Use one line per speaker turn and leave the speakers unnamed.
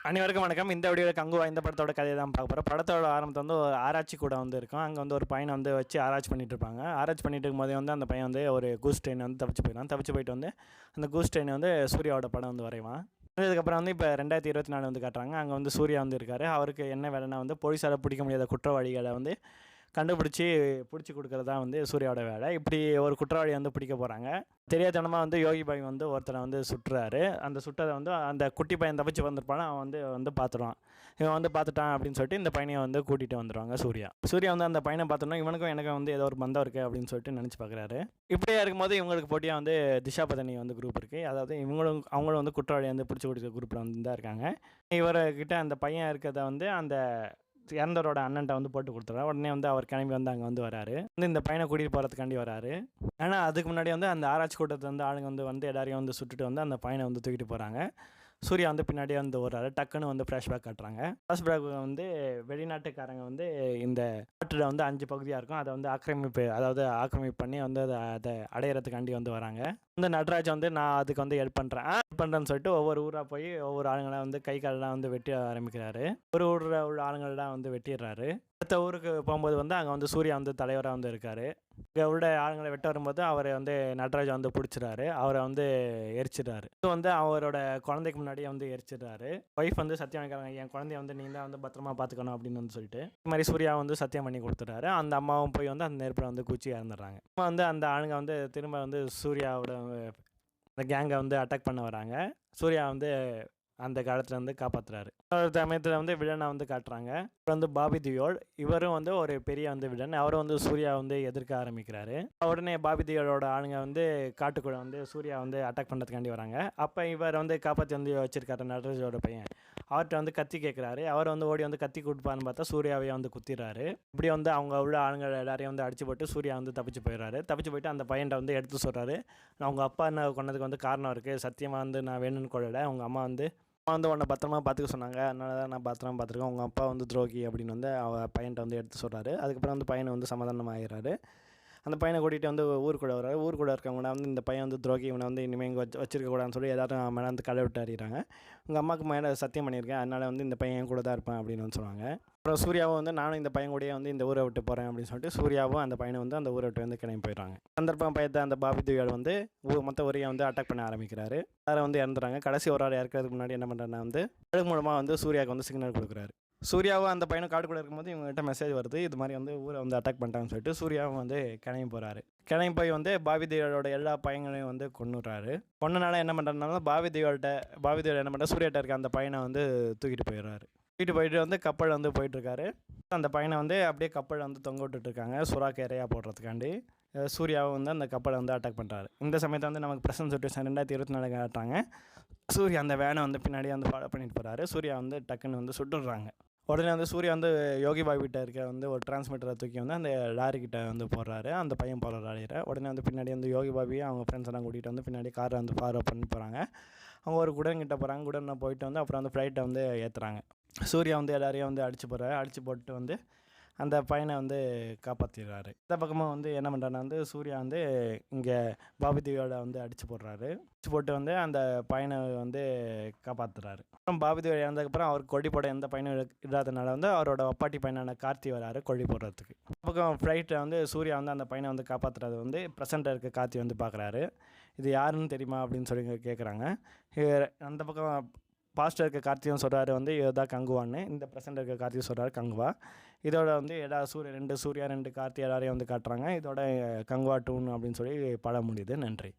அனைவருக்கும் வணக்கம். இந்த வீடியோவில் கங்குவா இந்த படத்தோட கதையை தான் பார்க்க போகிறோம். படத்தோட ஆரம்பத்தை வந்து ஒரு ஆராய்ச்சி கூட வந்து இருக்கும். அங்கே வந்து ஒரு பையனை வந்து வச்சு ஆராய்ச்சி பண்ணிட்டு இருப்பாங்க. ஆராய்ச்சி பண்ணிட்டு இருக்கும்போதே வந்து அந்த பையன் வந்து ஒரு கூஸ் ட்ரெயின் வந்து தப்பிச்சு போயிடும். தப்பிச்சு போயிட்டு வந்து அந்த கூஸ் ட்ரெயின் வந்து சூர்யாவோட படம் வந்து வரைவான். அதுக்கப்புறம் வந்து இப்போ 2024 வந்து காட்டுறாங்க. அங்கே வந்து சூர்யா வந்து இருக்கார். அவருக்கு என்ன வேலைன்னா வந்து போலீஸால் பிடிக்க முடியாத குற்றவாளிகளை வந்து பிடிச்சி கொடுக்குறது தான் வந்து சூர்யாவோட வேலை. இப்படி ஒரு குற்றவாளி வந்து பிடிக்க போகிறாங்க. தெரியாதனமாக வந்து யோகி பாய் வந்து ஒருத்தனை வந்து சுட்டுறாரு. அந்த சுட்டதை வந்து அந்த குட்டி பையன் தப்பிச்சு வந்திருப்பான அவன் வந்து பார்த்துருவான். இவன் வந்து பார்த்துட்டான் அப்படின்னு சொல்லிட்டு இந்த பையனை வந்து கூட்டிகிட்டு வந்துடுவாங்க சூர்யா வந்து அந்த பையனை பார்த்தோன்னா இவனுக்கும் எனக்கும் வந்து ஏதோ ஒரு பந்தம் இருக்குது அப்படின்னு சொல்லிட்டு நினச்சி பார்க்குறாரு. இப்படியே இருக்கும்போது இவங்களுக்கு போட்டியாக வந்து திஷா பதனி வந்து குரூப் இருக்குது. அதாவது அவங்களும் வந்து குற்றவாளி வந்து பிடிச்சி கொடுக்குற குரூப்பில் வந்து தான் இருக்காங்க. இவர்கிட்ட அந்த பையன் இருக்கிறத வந்து அந்த இறந்தவரோட அண்ணன்ட்ட வந்து போட்டு கொடுத்துறாரு. உடனே வந்து அவர் கிளம்பி வந்து அங்கே வந்து வராரு. வந்து இந்த பையனை கூட்டிகிட்டு போகிறதுக்காண்டி வராரு. ஆனால் அதுக்கு முன்னாடி வந்து அந்த ஆராய்ச்சி கூட்டத்தை வந்து ஆளுங்க வந்து எல்லாரையும் வந்து சுட்டுட்டு வந்து அந்த பையனை வந்து தூக்கிட்டு போகிறாங்க. சூர்யா வந்து பின்னாடியே வந்து வர்றாரு. டக்குன்னு வந்து ஃப்ளாஷ்பேக் காட்டுறாங்க. ஃப்ளாஷ்பேக் வந்து வெளிநாட்டுக்காரங்க வந்து இந்த நாட்டில் வந்து 5 பகுதியாக இருக்கும். அதை வந்து ஆக்கிரமிப்பு பண்ணி வந்து அதை அடையிறதுக்காண்டி வந்து வராங்க. இந்த நடராஜ் வந்து நான் அதுக்கு வந்து ஹெல்ப் பண்ணுறேன்னு சொல்லிட்டு ஒவ்வொரு ஊராக போய் ஒவ்வொரு ஆளுங்களாம் வந்து கை காலெலாம் வந்து வெட்டி ஆரம்பிக்கிறாரு. ஒரு ஊரில் உள்ள ஆளுங்கள்லாம் வந்து வெட்டிடுறாரு. அடுத்த ஊருக்கு போகும்போது வந்து அங்கே வந்து சூர்யா வந்து தலைவராக வந்து இருக்கார். இங்கே உள்ள ஆளுங்களை வெட்ட வரும்போது அவரை வந்து நடராஜ் வந்து பிடிச்சிடாரு. அவரை வந்து எரிச்சிடுறாரு. இது வந்து அவரோட குழந்தைக்கு முன்னாடியே வந்து எரிச்சிடுறாரு. ஒய்ஃப் வந்து சத்தியம் பண்ணிக்கிறாங்க, என் குழந்தைய வந்து நீ தான் வந்து பத்திரமா பார்த்துக்கணும் அப்படின்னு வந்து சொல்லிட்டு இது மாதிரி சூர்யா வந்து சத்தியம் பண்ணி கொடுத்துட்றாரு. அந்த அம்மாவும் போய் வந்து அந்த நெருப்பில் வந்து குச்சி இறந்துடுறாங்க. வந்து அந்த ஆளுங்க வந்து திரும்ப வந்து சூர்யாவோட அந்த கேங்கை வந்து அட்டாக் பண்ண வராங்க. சூர்யா வந்து அந்த காலத்தில் வந்து காப்பாற்றுறாரு. ஒரு சமயத்தில் வந்து வில்லனை வந்து காட்டுறாங்க. அப்புறம் வந்து பாபி தியோல், இவரும் வந்து ஒரு பெரிய வந்து வில்லன். அவரும் வந்து சூர்யா வந்து எதிர்க்க ஆரம்பிக்கிறாரு. உடனே பாபி தியோலோட ஆளுங்க வந்து காட்டுக்குள்ளே வந்து சூர்யா வந்து அட்டாக் பண்ணுறதுக்காண்டி வராங்க. அப்போ இவர் வந்து காப்பாற்றி வந்து வச்சிருக்காரு நடராஜோட பையன். அவர்கிட்ட வந்து கத்தி கேட்குறாரு. அவர் வந்து ஓடி வந்து கத்தி கொடுப்பான்னு பார்த்தா சூர்யாவே வந்து குத்திடுறாரு. இப்படி வந்து அவங்க உள்ள ஆளுங்க எல்லாரையும் வந்து அடிச்சு போட்டு சூர்யா வந்து தப்பிச்சு போயிடுறாரு. தப்பிச்சு போயிட்டு அந்த பையன்ட்ட வந்து எடுத்து சொல்கிறாரு, அவங்க அப்பா என்ன கொண்டதுக்கு வந்து காரணம் இருக்குது, சத்தியமாக வந்து நான் வேணும்னு கொள்ளலை, அவங்க அம்மா வந்து உன்னை பத்திரமா பார்த்துக்க சொன்னாங்க, அதனால தான் நான் பத்திரமா பார்த்துருக்கேன், உங்கள் அப்பா வந்து துரோகி அப்படின்னு வந்து பையன்ட்ட வந்து எடுத்து சொல்கிறாரு. அதுக்கப்புறம் வந்து பையனை வந்து சமாதானம் ஆகிறாரு. அந்த பையனை கூட்டிகிட்டு வந்து ஊருக்குள்ளே வர்றாரு. ஊருக்குள்ளே இருக்கவங்க வந்து இந்த பையன் வந்து துரோகி, இவனை வந்து இனிமேல் இங்கே வச்சிருக்கக்கூடாதுன்னு சொல்லி எல்லாரும் மேலே வந்து கடை விட்டு அறிகிறாங்க. உங்கள் அம்மாவுக்கு மேலே சத்தியம் பண்ணியிருக்கேன், அதனால் வந்து இந்த பையன் கூட தான் இருப்பேன் அப்படின்னு வந்து சொல்லுவாங்க. அப்புறம் சூர்யாவும் வந்து நானும் இந்த பையன் கூடயே வந்து இந்த ஊரை விட்டு போகிறேன் அப்படின்னு சொல்லிட்டு சூர்யாவும் அந்த பையனை வந்து அந்த ஊரை விட்டு வந்து கிளம்பி போயிடுறாங்க. சந்தர்ப்பம் பயத்தை அந்த பாபி திவ்யால் வந்து மொத்த ஊரையை வந்து அட்டாக் பண்ண ஆரம்பிக்கிறாரு. எல்லாரும் வந்து இறந்துறாங்க. கடைசி ஒரு ஆள் இறக்கிறதுக்கு முன்னாடி என்ன பண்ணுறேன்னா வந்து அது மூலமாக வந்து சூர்யாவுக்கு வந்து சிக்னல் கொடுக்குறாரு. சூர்யாவும் அந்த பையனும் காட்டுக்குள்ளே இருக்கும்போது இவங்ககிட்ட மெசேஜ் வருது, இது மாதிரி வந்து ஊரை வந்து அட்டாக் பண்ணிட்டாங்கன்னு சொல்லிட்டு சூர்யாவும் வந்து கிளம்பி போகிறாரு. கிளம்பி போய் வந்து பாபி தேவியோட எல்லா பையங்களையும் வந்து கொன்னுறாரு. கொன்னனால என்ன பண்ணுறதுனால பாபி தேவியோட என்ன பண்ணுற சூர்யாட்ட இருக்க அந்த பையனை வந்து தூக்கிட்டு போயிடுறாரு. தூக்கிட்டு போயிட்டு வந்து கப்பல் வந்து போயிட்டுருக்காரு. அந்த பையனை வந்து அப்படியே கப்பல் வந்து தொங்க விட்டுட்ருக்காங்க சுறாக்கு இறையா போடுறதுக்காண்டி. சூர்யாவை வந்து அந்த கப்பலை வந்து அட்டாக் பண்ணுறாரு. இந்த சமயத்தை வந்து நமக்கு பிரசன்ட் சுச்சுவேஷன் 2024 காட்டுறாங்க. சூர்யா அந்த வேனை வந்து பின்னாடி வந்து ஃபாலோ பண்ணிட்டு போகிறாரு. சூர்யா வந்து டக்குன்னு வந்து சுட்டுடுறாங்க. உடனே வந்து சூர்யா வந்து யோகி பாய் கிட்ட இருக்க வந்து ஒரு டிரான்ஸ்மிட்டரை தூக்கி வந்து அந்த லாரிக்கிட்ட வந்து போடுறாரு. அந்த பையன் போகிற லாரியில் உடனே வந்து பின்னாடி வந்து யோகி பாபியை அவங்க ஃப்ரெண்ட்ஸ் எல்லாம் கூட்டிகிட்டு வந்து பின்னாடி காரை வந்து ஃபாலோ பண்ணி போகிறாங்க. அவங்க ஒரு குடன்கிட்ட போகிறாங்க. குடனை போயிட்டு வந்து அப்புறம் வந்து ஃப்ளைட்டை வந்து ஏற்றுறாங்க. சூர்யா வந்து எல்லாரையும் வந்து அடித்து போட்டு வந்து அந்த பையனை வந்து காப்பாற்றிடுறாரு. இந்த பக்கமாக வந்து என்ன பண்ணுறாருன்னா வந்து சூர்யா வந்து இங்கே பாபி தேவியோட வந்து அடித்து போட்டு வந்து அந்த பையனை வந்து காப்பாற்றுறாரு. அப்புறம் பாபி தேவி இறந்ததுக்கப்புறம் அவர் கொடி போட எந்த பையனும் இல்லாதனால வந்து அவரோட ஒப்பாட்டி பையனான கார்த்தி வராரு கொடி போடுறதுக்கு. பக்கம் ஃப்ளைட்டில் வந்து சூர்யா வந்து அந்த பையனை வந்து காப்பாற்றுறது வந்து ப்ரெசென்ட்டாக இருக்க கார்த்தி வந்து பார்க்குறாரு. இது யாருன்னு தெரியுமா அப்படின்னு சொல்லி கேட்குறாங்க. அந்த பக்கம் பாஸ்டர் இருக்க கார்த்தியும் சொல்கிறாரு வந்து இதுதான் கங்குவான்னு. இந்த ப்ரெசென்ட் இருக்க கார்த்தியும் சொல்கிறாரு கங்குவா. இதோட வந்து ரெண்டு சூர்யா 2 கார்த்தி எல்லாரையும் வந்து காட்டுறாங்க. இதோட கங்குவா 2 அப்படின்னு சொல்லி படம் முடியுது. நன்றி.